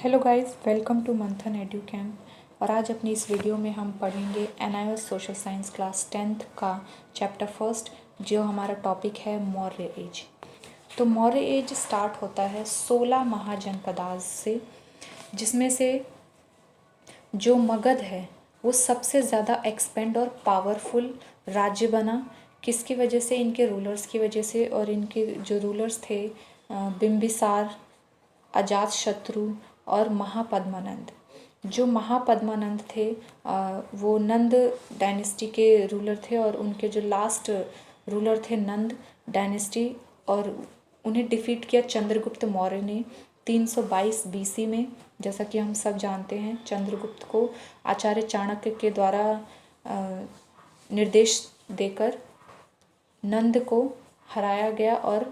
Hello guys, welcome to मंथन edu camp. और आज अपनी इस वीडियो में हम पढ़ेंगे NIOS social science class 10th का चैप्टर फर्स्ट, जो हमारा टॉपिक है मौर्य एज। तो मौर्य एज स्टार्ट होता है 16 महाजनपदाज से, जिसमें से जो मगध है वो सबसे ज़्यादा एक्सपेंड और पावरफुल राज्य बना। किसकी वजह से? इनके रूलर्स की वजह से। और इनके जो रूलर्स थे बिम्बिसार, अजातशत्रु और महापद्मानंद। जो महापद्मानंद थे वो नंद डायनेस्टी के रूलर थे, और उनके जो लास्ट रूलर थे नंद डायनेस्टी, और उन्हें डिफीट किया चंद्रगुप्त मौर्य ने 322 BC में। जैसा कि हम सब जानते हैं, चंद्रगुप्त को आचार्य चाणक्य के द्वारा निर्देश देकर नंद को हराया गया और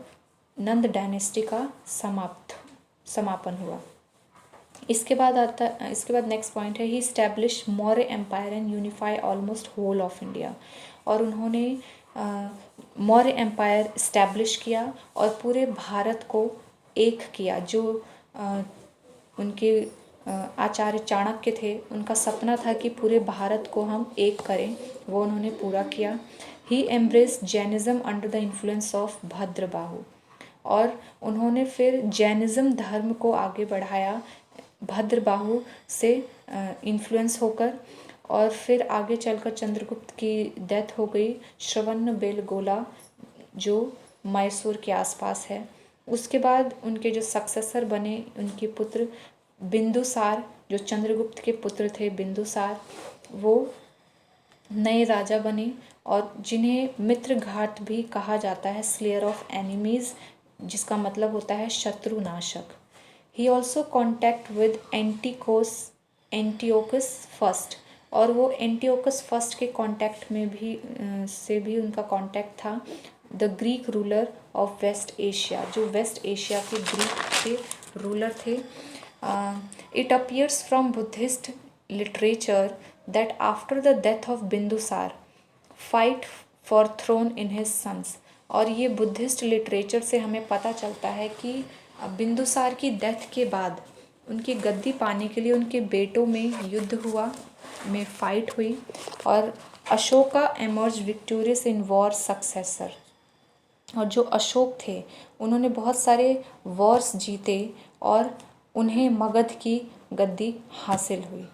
नंद डायनेस्टी का समापन हुआ। इसके बाद नेक्स्ट पॉइंट है, he establish Maurya empire and unify almost whole of India. और उन्होंने मौर्य एम्पायर स्टैब्लिश किया और पूरे भारत को एक किया। जो उनके आचार्य चाणक्य थे, उनका सपना था कि पूरे भारत को हम एक करें, वो उन्होंने पूरा किया। He embraced Jainism under the influence of Bhadrabahu. और उन्होंने फिर जैनिज्म धर्म को आगे बढ़ाया भद्रबाहु से इन्फ्लुएंस होकर। और फिर आगे चलकर चंद्रगुप्त की डेथ हो गई श्रवणबेलगोला, जो मैसूर के आसपास है। उसके बाद उनके जो सक्सेसर बने, उनके पुत्र बिंदुसार, जो चंद्रगुप्त के पुत्र थे बिंदुसार, वो नए राजा बने, और जिन्हें मित्रघाट भी कहा जाता है, स्लेयर ऑफ एनिमीज, जिसका मतलब होता है शत्रुनाशक। He also contact with Antiochus first, और वो एंटियोकस फर्स्ट के कॉन्टैक्ट में भी उनका कॉन्टैक्ट था। The Greek ruler of West Asia, जो वेस्ट एशिया के ग्रीक के रूलर थे। It appears from Buddhist literature that after the death of Bindusara fight for throne in his sons. और ये बुद्धिस्ट लिटरेचर से हमें पता चलता है कि बिंदुसार की डेथ के बाद उनकी गद्दी पाने के लिए उनके बेटों में युद्ध हुआ, में फाइट हुई, और Ashoka emerge victorious in war successor. और जो अशोक थे, उन्होंने बहुत सारे वॉर्स जीते और उन्हें मगध की गद्दी हासिल हुई।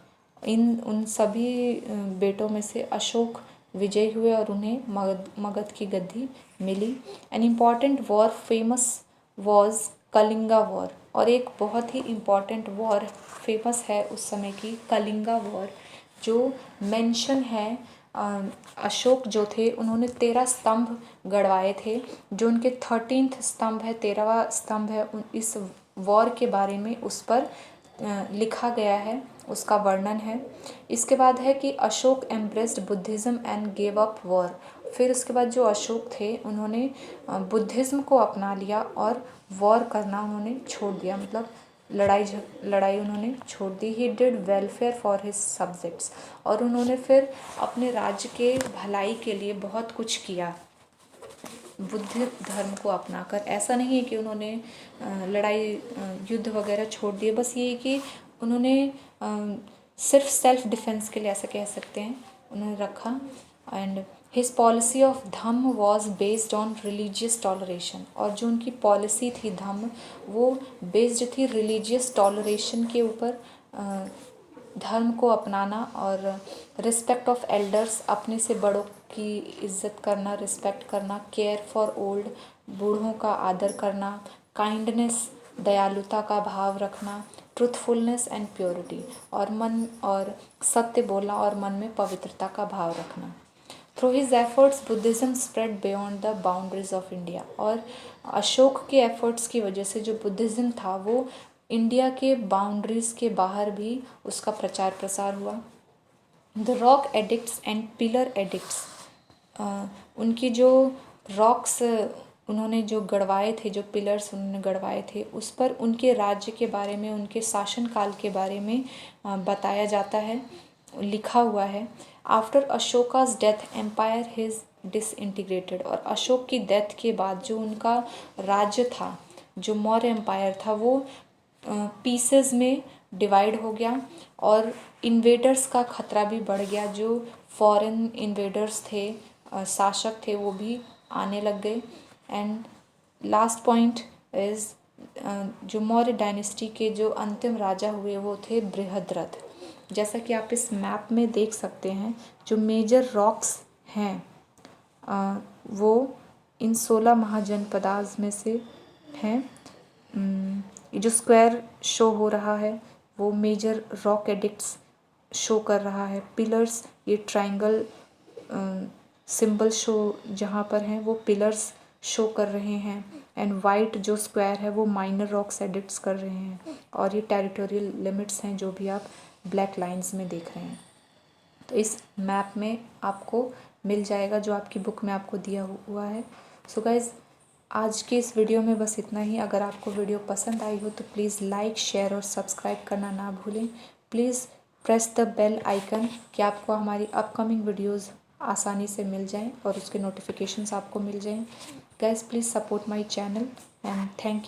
उन सभी बेटों में से अशोक विजयी हुए और उन्हें मगध की गद्दी मिली। An important war famous was Kalinga war. और एक बहुत ही इम्पॉर्टेंट वॉर फेमस है उस समय की, कलिंगा वॉर, जो मेंशन है। अशोक जो थे, उन्होंने 13 स्तंभ गड़वाए थे। जो उनके 13th स्तंभ है, 13वां स्तंभ है, इस वॉर के बारे में उस पर लिखा गया है, उसका वर्णन है। इसके बाद है कि Ashok embraced Buddhism and gave up war. फिर उसके बाद जो अशोक थे, उन्होंने बुद्धिज़्म को अपना लिया और वॉर करना उन्होंने छोड़ दिया, मतलब लड़ाई उन्होंने छोड़ दी। He did welfare for his subjects. और उन्होंने फिर अपने राज्य के भलाई के लिए बहुत कुछ किया बुद्ध धर्म को अपनाकर। ऐसा नहीं है कि उन्होंने युद्ध वगैरह छोड़ दिए, बस ये है कि उन्होंने सिर्फ सेल्फ डिफेंस के लिए, ऐसा कह सकते हैं, उन्होंने रखा। And his policy of Dhamma was based on religious toleration. और जो उनकी पॉलिसी थी धम्म, वो बेस्ड थी रिलीजियस टॉलरेशन के ऊपर, धर्म को अपनाना, और रिस्पेक्ट ऑफ एल्डर्स, अपने से बड़ों की इज्जत करना, रिस्पेक्ट करना, केयर फॉर ओल्ड, बूढ़ों का आदर करना, काइंडनेस, दयालुता का भाव रखना, ट्रूथफुलनेस एंड प्योरिटी, और सत्य बोलना और मन में पवित्रता का भाव रखना। Through his efforts Buddhism spread beyond the boundaries of India. और अशोक के एफर्ट्स की वजह से जो बुद्धिज़्म था, वो इंडिया के बाउंड्रीज के बाहर भी उसका प्रचार प्रसार हुआ। The rock addicts and pillar addicts, उनकी जो रॉक्स उन्होंने जो गड़वाए थे, जो पिलर्स उन्होंने गड़वाए थे, उस पर उनके राज्य के बारे में, उनके शासनकाल के बारे में बताया जाता है, लिखा हुआ है। After Ashoka's death empire his disintegrated. और अशोक की डेथ के बाद जो उनका राज्य था, जो मौर्य एम्पायर था, वो पीसेस में डिवाइड हो गया और इन्वेडर्स का खतरा भी बढ़ गया। जो फॉरेन इन्वेडर्स थे, शासक थे, वो भी आने लग गए। एंड लास्ट पॉइंट इज़ जो मौर्य डायनेस्टी के जो अंतिम राजा हुए वो थे बृहद्रथ। जैसा कि आप इस मैप में देख सकते हैं, जो मेजर रॉक्स हैं वो इन 16 महाजनपदाज में से हैं। ये जो स्क्वायर शो हो रहा है वो मेजर रॉक एडिक्ट्स शो कर रहा है। पिलर्स, ये ट्रायंगल सिंबल शो जहाँ पर हैं वो पिलर्स शो कर रहे हैं। एंड वाइट जो स्क्वायर है वो माइनर रॉक्स एडिक्ट्स कर रहे हैं। और ये टेरिटोरियल लिमिट्स हैं जो भी आप ब्लैक लाइंस में देख रहे हैं। तो इस मैप में आपको मिल जाएगा जो आपकी बुक में आपको दिया हुआ है। सो गाइज़, आज की इस वीडियो में बस इतना ही। अगर आपको वीडियो पसंद आई हो तो प्लीज़ लाइक, शेयर और सब्सक्राइब करना ना भूलें। Please press the bell icon कि आपको हमारी अपकमिंग वीडियोज़ आसानी से मिल जाएं और उसके नोटिफिकेशंस आपको मिल जाएं। Guys, please support my channel and thank you.